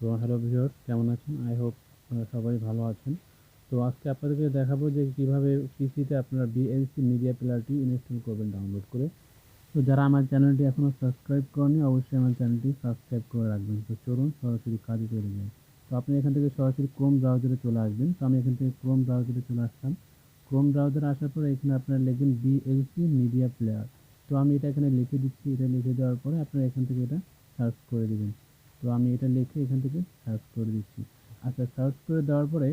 তো hello viewers, কেমন আছেন? আই হোপ সবাই ভালো আছেন। তো আজকে আপনাদেরকে দেখাবো যে কিভাবে পিসিতে আপনারা VLC মিডিয়া প্লেয়ারটি ইনস্টল করবেন ডাউনলোড করে। তো যারা আমার চ্যানেলটি এখনো সাবস্ক্রাইব করেনি অবশ্যই আমার চ্যানেলটি সাবস্ক্রাইব করে রাখবেন। তো চলুন সরাসরি কাজে চলে যাই। তো আপনি এখান থেকে সরাসরি ক্রোম ব্রাউজারে চলে আসবেন। তো আমি এখান থেকে ক্রোম ব্রাউজারে চলে আসলাম। ক্রোম ব্রাউজারে আসার পরে এখানে আপনারা লিখবেন VLC মিডিয়া প্লেয়ার। তো আমি এটা এখানে লিখে দিচ্ছি। এটা লিখে দেওয়ার পরে আপনারা এখান থেকে এটা সার্চ করে দিবেন। তো আমি এটা লিখে এখান থেকে সার্চ করে দিচ্ছি। আচ্ছা, সার্চ করে দেওয়ার পরে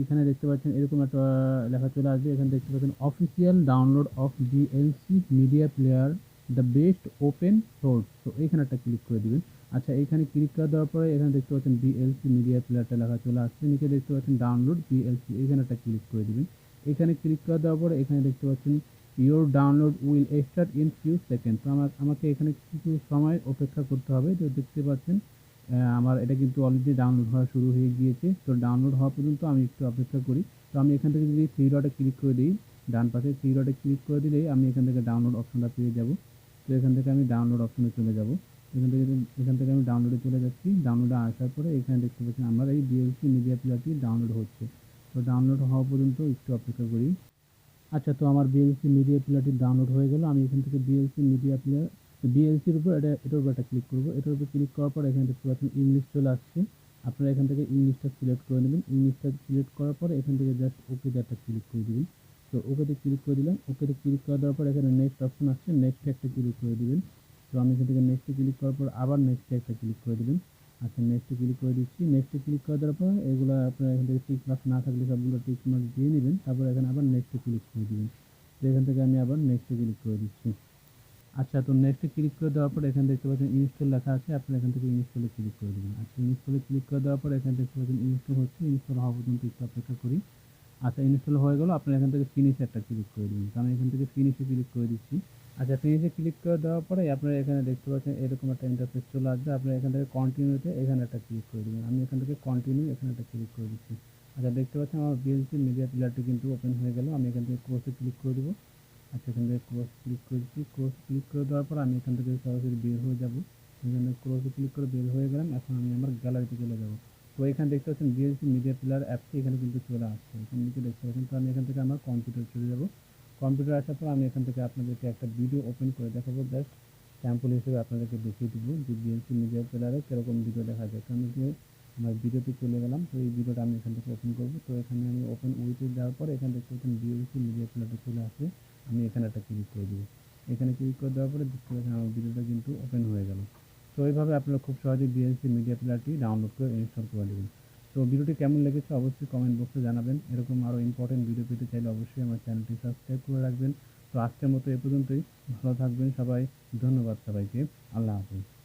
এখানে দেখতে পাচ্ছেন এরকম একটা লেখা চলে আসবে। এখানে দেখতে পাচ্ছেন official download of VLC media player the best open source. তো এইখানে একটা ক্লিক করে দিবেন। আচ্ছা, এইখানে ক্লিক করে দেওয়ার পরে এখানে দেখতে পাচ্ছেন VLC মিডিয়া প্লেয়ারটা লেখা চলে আসছে। নিচে দেখতে পাচ্ছেন ডাউনলোড VLC, এখানে একটা ক্লিক করে দিবেন। এখানে ক্লিক করে দেওয়ার পরে এখানে দেখতে পাচ্ছেন your download will start in few second. তো আমাকে এখানে কিছু সময় অপেক্ষা করতে হবে। তো দেখতে পাচ্ছেন আমার এটা কিন্তু অলরেডি ডাউনলোড হওয়া শুরু হয়ে গিয়েছে। তো ডাউনলোড হওয়া পর্যন্ত আমি একটু অপেক্ষা করি। তো আমি এখান থেকে যদি থ্রি ডটে ক্লিক করে দিই, ডান পাশে থ্রি ডটে ক্লিক করে দিলেই আমি এখান থেকে ডাউনলোড অপশনটা পেয়ে যাব। তো এখান থেকে আমি ডাউনলোড অপশনে চলে যাব। এখান থেকে আমি ডাউনলোডে চলে যাচ্ছি। ডাউনলোডে আসার পরে এখানে দেখতে পাচ্ছেন আমার এই VLC মিডিয়া প্লেয়ারটি ডাউনলোড হচ্ছে। তো ডাউনলোড হওয়া পর্যন্ত একটু অপেক্ষা করি। আচ্ছা, তো আমার VLC মিডিয়া প্লেয়ারটি ডাউনলোড হয়ে গেল। আমি এখান থেকে VLC মিডিয়া প্লেয়ার VLCর উপর এটার উপর একটা ক্লিক করব। এটার উপর ক্লিক করার পর এখানে দেখতে পাচ্ছেন ইংলিশ চলে আসছে। আপনারা এখান থেকে ইংলিশটা সিলেক্ট করে নেবেন। ইংলিশটা সিলেক্ট করার পর এখান থেকে জাস্ট ওকেতে একটা ক্লিক করে দিবেন। তো ওকেতে ক্লিক করে দিলাম। ওকেতে ক্লিক করে দেওয়ার পর এখানে নেক্সট অপশন আসছে, নেক্সটে একটা ক্লিক করে দিবেন। তো আমি এখান থেকে নেক্সটে ক্লিক করার পর আবার নেক্সটে একটা ক্লিক করে দিবেন। আচ্ছা, নেক্সটে ক্লিক করে দিচ্ছি। নেক্সটে ক্লিক করে দেওয়ার পর এগুলো আপনারা এখান থেকে টিক মার্ক না থাকলে সবগুলো টিক মার্ক দিয়ে নেবেন। তারপর এখানে আবার নেক্সটে ক্লিক করে দিবেন। তো এখান থেকে আমি আবার নেক্সটে ক্লিক করে দিচ্ছি। আচ্ছা, তো নেক্সটে ক্লিক করে দেওয়ার পর এখানে দেখতে পাচ্ছেন ইনস্টল লেখা আছে। আপনারা এখান থেকে ইনস্টলে ক্লিক করে দেবেন। আচ্ছা, ইনস্টলে ক্লিক করে দেওয়ার পর এখানে দেখতে পাচ্ছেন ইনস্টল হচ্ছে। ইনস্টল হওয়া পর্যন্ত একটু অপেক্ষা করি। আচ্ছা, ইনস্টল হয়ে গেল। আপনারা এখান থেকে ফিনিশে একটা ক্লিক করে দিবেন। তো আমি এখান থেকে ফিনিশে ক্লিক করে দিচ্ছি। আচ্ছা, ফিনিশে ক্লিক করে দেওয়ার পরে আপনারা এখানে দেখতে পাচ্ছেন এরকম একটা ইন্টারফেস চলে আসবে। আপনারা এখান থেকে কন্টিনিউতে এখানে একটা ক্লিক করে দিবেন। আমি এখান থেকে কন্টিনিউ এখানে একটা ক্লিক করে দিচ্ছি। আচ্ছা, দেখতে পাচ্ছেন আমার VLC মিডিয়া প্লেয়ারটি কিন্তু ওপেন হয়ে গেল। আমি এখান থেকে ক্লোজে ক্লিক করে দেবো। আচ্ছা, এখান থেকে ক্লোজ ক্লিক করে দিচ্ছি। ক্লোজ ক্লিক করে দেওয়ার পর আমি এখান থেকে সরাসরি বের হয়ে যাব। এখানে ক্লোজে ক্লিক করে বের হয়ে গেলাম। এখন আমি আমার গ্যালারিতে চলে যাব। তো এখানে দেখতে পাচ্ছেন VLC মিডিয়া প্লেয়ার অ্যাপটি এখানে কিন্তু চলে আসছে। এখানে নিচে দেখতে পাচ্ছেন। তো আমি এখান থেকে আমার কম্পিউটার চলে যাব। কম্পিউটার আসার পর আমি এখান থেকে আপনাদেরকে একটা ভিডিও ওপেন করে দেখাবো। জাস্ট স্যাম্পল হিসেবে আপনাদেরকে দেখিয়ে দিব যে VLC মিডিয়া প্লেয়ারে কীরকম ভিডিও দেখা যায়। তো আমি আমার ভিডিওতে চলে গেলাম। তো এই ভিডিওটা আমি এখান থেকে ওপেন করব। তো এখানে আমি ওপেন উইথে দেওয়ার পর এখানে দেখতে পাচ্ছেন VLC মিডিয়া প্লেয়ারটা চলে আসে। আমি এখানে একটা ক্লিক করে দেবো। এখানে ক্লিক করে দেওয়ার পরে দেখতে পাচ্ছেন আমার ভিডিওটা কিন্তু ওপেন হয়ে গেল। তো এইভাবে আপনারা খুব সহজেই VLC মিডিয়া প্লেয়ারটি ডাউনলোড করে ইনস্টল করে নেবেন। তো ভিডিওটি কেমন লেগেছে অবশ্যই কমেন্ট বক্সে জানাবেন। এরকম আরও ইম্পর্টেন্ট ভিডিও পেতে চাইলে অবশ্যই আমার চ্যানেলটি সাবস্ক্রাইব করে রাখবেন। তো আজকের মতো এ পর্যন্তই। ভালো থাকবেন সবাই। ধন্যবাদ সবাইকে। আল্লাহ হাফেজ।